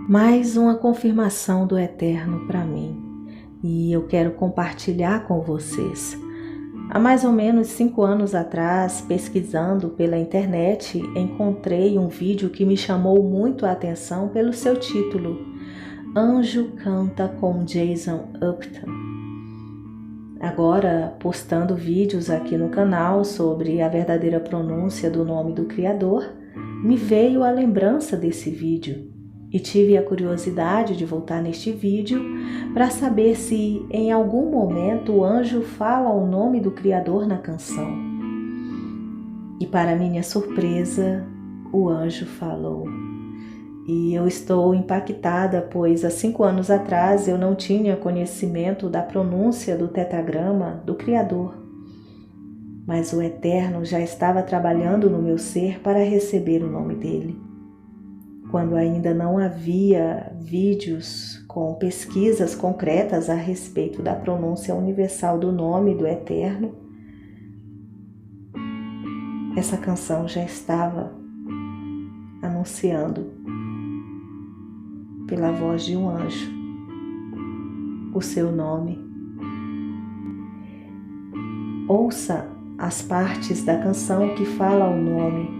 Mais uma confirmação do Eterno para mim, e eu quero compartilhar com vocês. Há mais ou menos 5 anos atrás, pesquisando pela internet, encontrei um vídeo que me chamou muito a atenção pelo seu título, Anjo canta com Jason Upton. Agora, postando vídeos aqui no canal sobre a verdadeira pronúncia do nome do Criador, me veio a lembrança desse vídeo e tive a curiosidade de voltar neste vídeo para saber se em algum momento o anjo fala o nome do Criador na canção. E para minha surpresa, o anjo falou. E eu estou impactada, pois há 5 anos atrás eu não tinha conhecimento da pronúncia do tetragrama do Criador. Mas o Eterno já estava trabalhando no meu ser para receber o nome dele. Quando ainda não havia vídeos com pesquisas concretas a respeito da pronúncia universal do nome do Eterno, essa canção já estava anunciando pela voz de um anjo o seu nome. Ouça as partes da canção que fala o nome.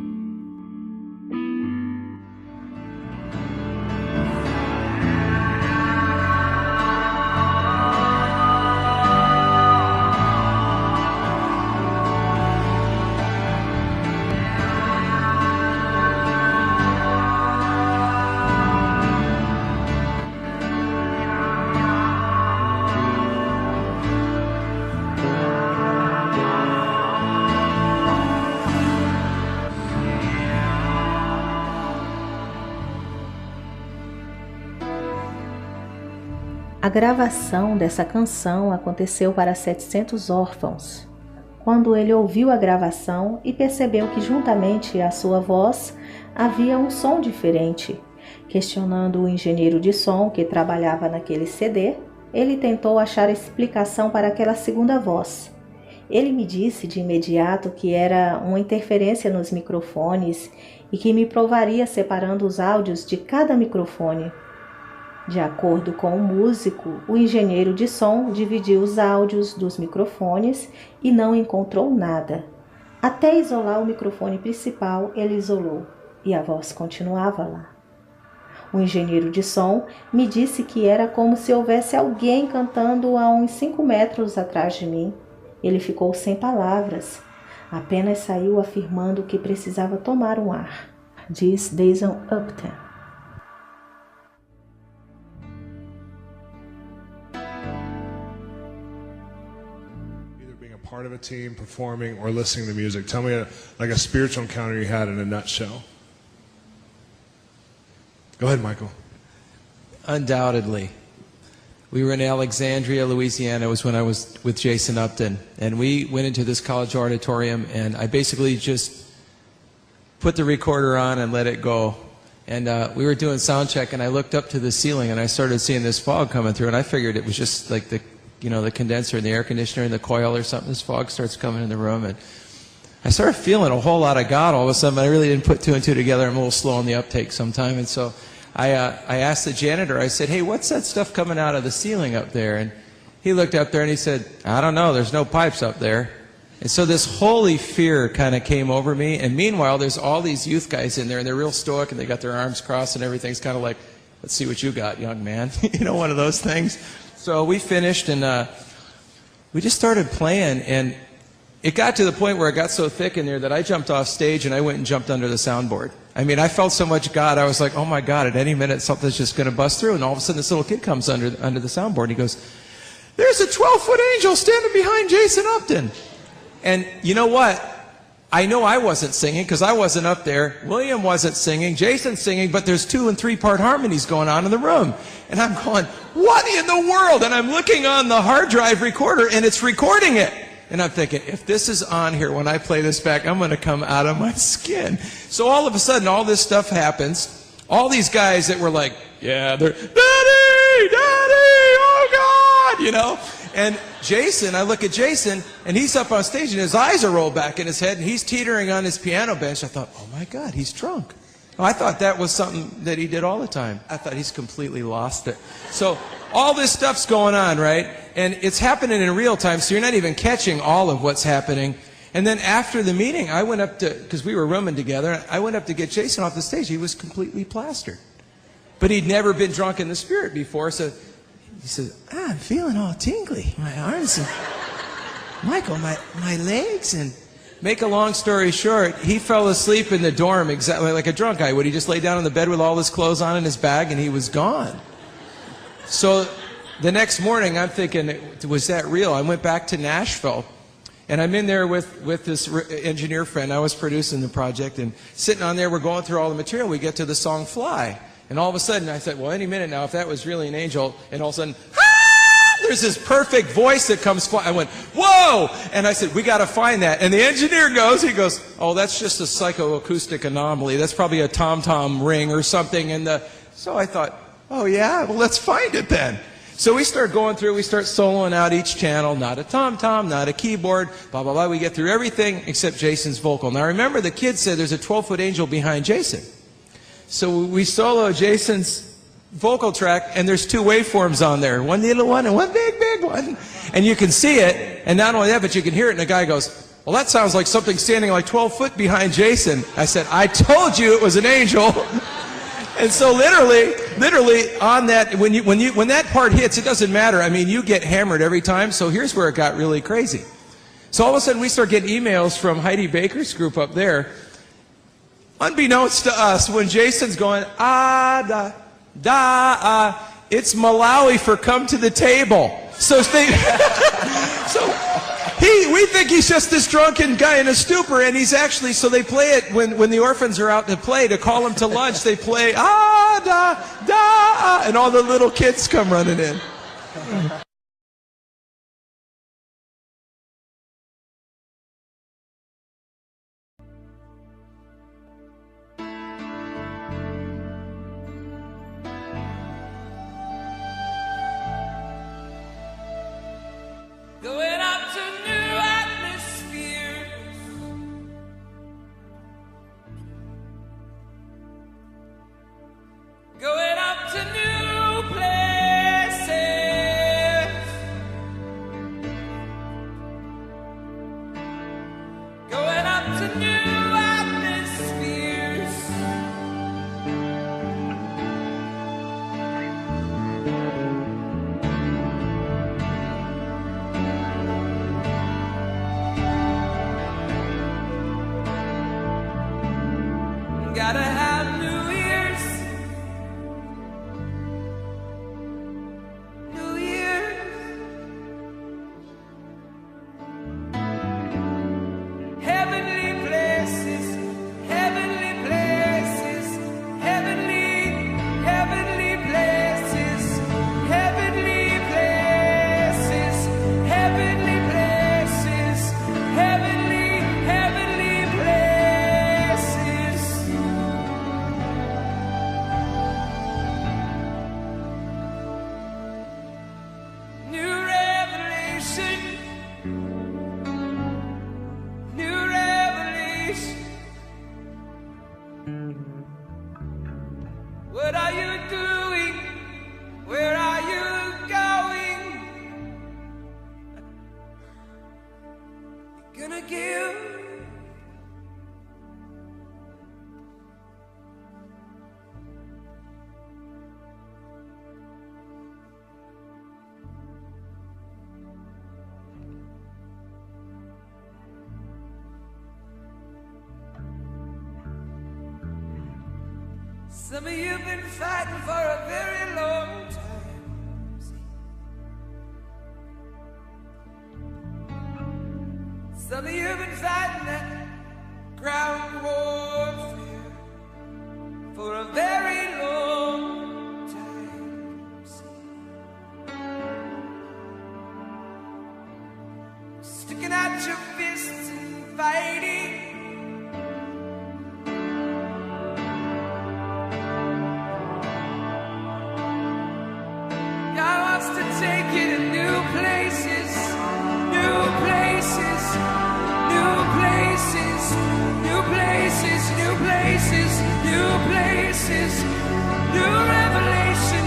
A gravação dessa canção aconteceu para 700 órfãos, quando ele ouviu a gravação e percebeu que juntamente à sua voz havia um som diferente. Questionando o engenheiro de som que trabalhava naquele CD, ele tentou achar explicação para aquela segunda voz. Ele me disse de imediato que era uma interferência nos microfones e que me provaria separando os áudios de cada microfone. De acordo com o músico, o engenheiro de som dividiu os áudios dos microfones e não encontrou nada. Até isolar o microfone principal, ele isolou e a voz continuava lá. O engenheiro de som me disse que era como se houvesse alguém cantando a uns 5 metros atrás de mim. Ele ficou sem palavras, apenas saiu afirmando que precisava tomar um ar, diz Jason Upton. Part of a team, performing, or listening to music. Tell me like a spiritual encounter you had in a nutshell. Go ahead, Michael. Undoubtedly. We were in Alexandria, Louisiana. It was when I was with Jason Upton. And we went into this college auditorium, and I basically just put the recorder on and let it go. And we were doing sound check, and I looked up to the ceiling, and I started seeing this fog coming through, and I figured it was just like the condenser in the air conditioner in the coil or something. This fog starts coming in the room, and I started feeling a whole lot of God all of a sudden. I really didn't put 2 and 2 together. I'm a little slow on the uptake sometime, and so I asked the janitor, I said, hey, what's that stuff coming out of the ceiling up there? And he looked up there and he said, I don't know, there's no pipes up there. And so this holy fear kind of came over me, and meanwhile there's all these youth guys in there, and they're real stoic, and they got their arms crossed, and everything's kind of like, let's see what you got, young man. One of those things. So we finished, and we just started playing, and it got to the point where it got so thick in there that I jumped off stage and I went and jumped under the soundboard. I mean, I felt so much God. I was like, oh my God, at any minute something's just going to bust through. And all of a sudden this little kid comes under the soundboard, and he goes, there's a 12-foot angel standing behind Jason Upton. And you know what? I know I wasn't singing because I wasn't up there. William wasn't singing. Jason's singing, but there's 2 and 3 part harmonies going on in the room. And I'm going, what in the world? And I'm looking on the hard drive recorder, and it's recording it. And I'm thinking, if this is on here when I play this back, I'm going to come out of my skin. So all of a sudden, all this stuff happens. All these guys that were like, yeah, they're, Daddy, oh God, And Jason, I look at Jason, and he's up on stage, and his eyes are rolled back in his head, and he's teetering on his piano bench. I thought, oh my God, he's drunk. I thought that was something that he did all the time. I thought he's completely lost it. So all this stuff's going on, right? And it's happening in real time, so you're not even catching all of what's happening. And then after the meeting, I went up to, because we were rooming together, I went up to get Jason off the stage. He was completely plastered. But he'd never been drunk in the Spirit before, so he says, I'm feeling all tingly. My arms and, Michael, my legs. And make a long story short, he fell asleep in the dorm exactly like a drunk guy would. He just lay down on the bed with all his clothes on in his bag, and he was gone. So the next morning, I'm thinking, was that real? I went back to Nashville, and I'm in there with this engineer friend. I was producing the project, and sitting on there, we're going through all the material. We get to the song Fly. And all of a sudden, I said, well, any minute now, if that was really an angel, and all of a sudden, there's this perfect voice that comes flying. I went, whoa! And I said, we got to find that. And the engineer goes, oh, that's just a psychoacoustic anomaly. That's probably a tom-tom ring or something. And so I thought, oh, yeah? Well, let's find it then. So we start going through, we start soloing out each channel, not a tom-tom, not a keyboard, blah, blah, blah. We get through everything except Jason's vocal. Now, remember, the kid said there's a 12-foot angel behind Jason. So we solo Jason's vocal track, and there's two waveforms on there, one little one and one big, big one. And you can see it, and not only that, but you can hear it, and the guy goes, well, that sounds like something standing like 12 foot behind Jason. I said, I told you it was an angel. And so literally on that, when that part hits, it doesn't matter. I mean, you get hammered every time, so here's where it got really crazy. So all of a sudden, we start getting emails from Heidi Baker's group up there. Unbeknownst to us, when Jason's going, it's Malawi for come to the table. So we think he's just this drunken guy in a stupor, and he's actually, so they play it when the orphans are out to play, to call them to lunch, they play, and all the little kids come running in. Going up to new atmospheres, going up to new places, going up to new atmospheres. Gotta have new ears, new ears. Heavenly places, heavenly places, heavenly, heavenly places, heavenly places, heavenly places, heavenly, heavenly places. New revelation, new revelation. What are you doing? Where are you going? You're gonna give. Some of you have been fighting for a very long time. Some of you have been fighting that ground warfare for a very long time. Sticking out your fists and fighting. God wants to take you to new places, new places, new places, new places. new places, new revelation,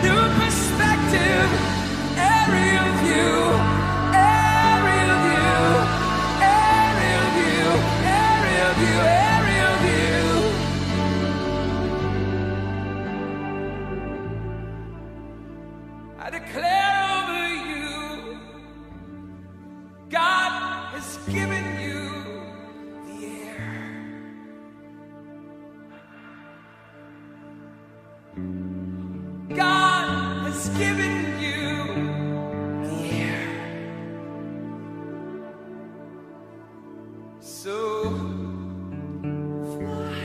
new perspective, area view, area view, area view, area view, area view. I declare over you, God has given you the air. God has given you the air. So fly.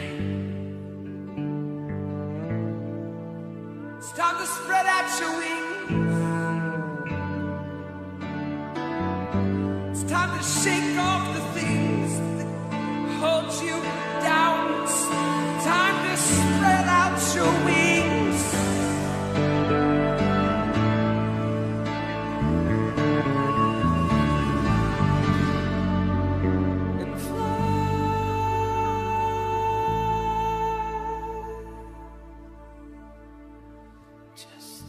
It's time to spread out your wings. It's time to shake off the things that hold you down. It's time to spread out your wings. And fly. Just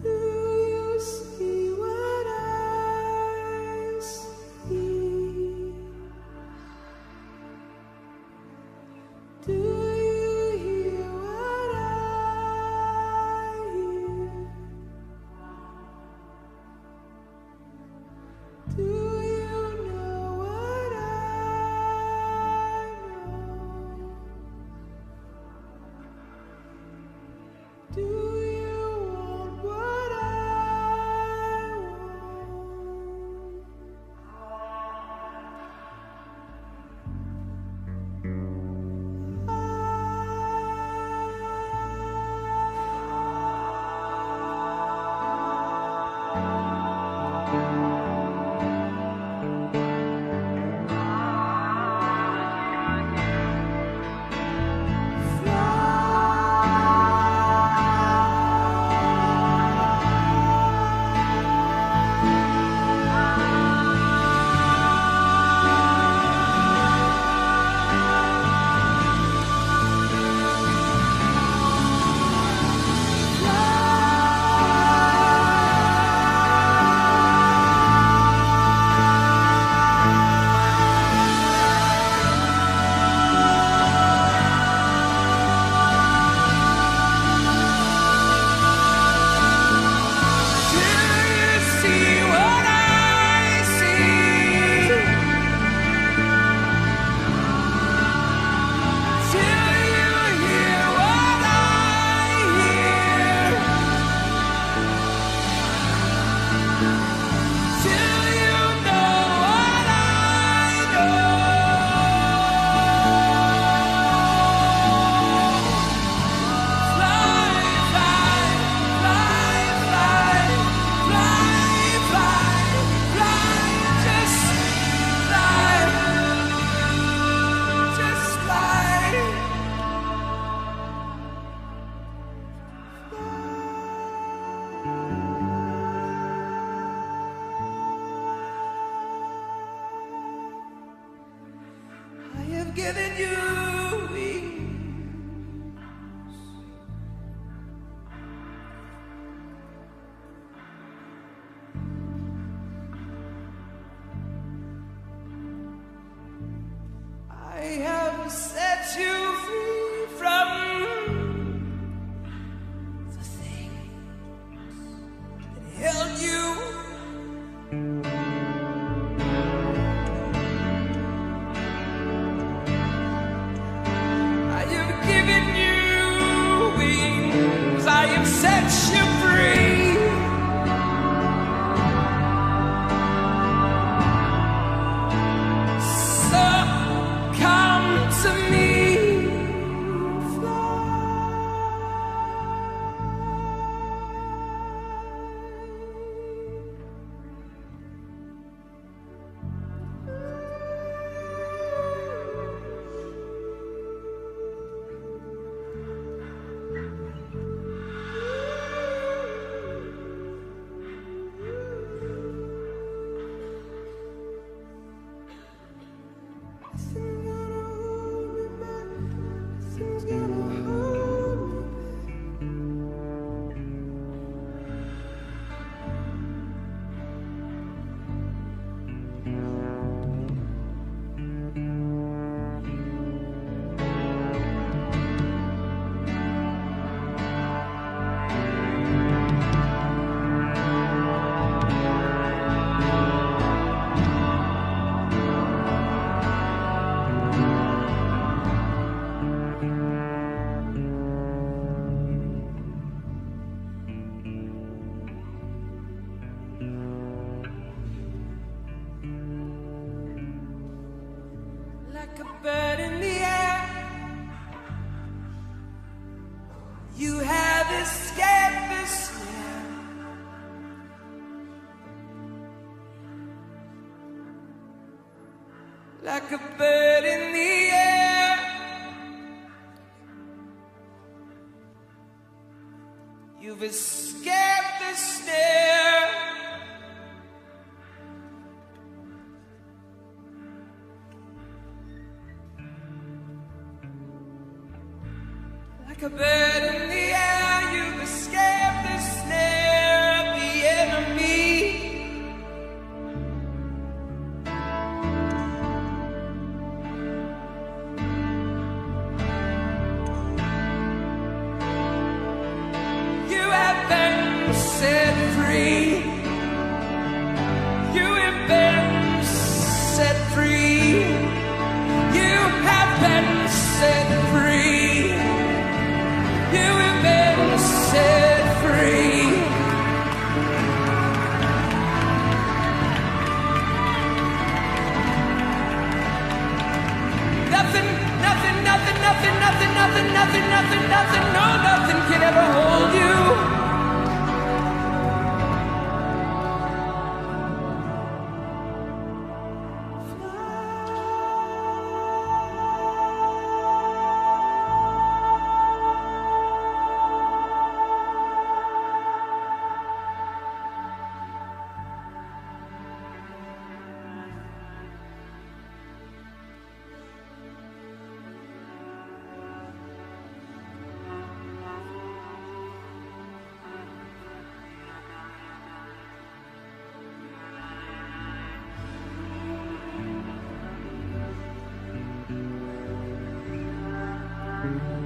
do you see what I see? Do you hear what I hear? Do you know what I know? Do you want what I given you wings. I have set you free from the things that held you. I have given you wings. I have set you free. So come to me. like a bird in the air. You've escaped the snare. Like a bird in the air, you've escaped the snare of the enemy. You have been set free. You have been set free. You have been set free. You have been set free. Nothing, nothing, nothing, nothing, nothing, nothing, nothing, nothing, nothing, no, nothing can ever hold you. Fly.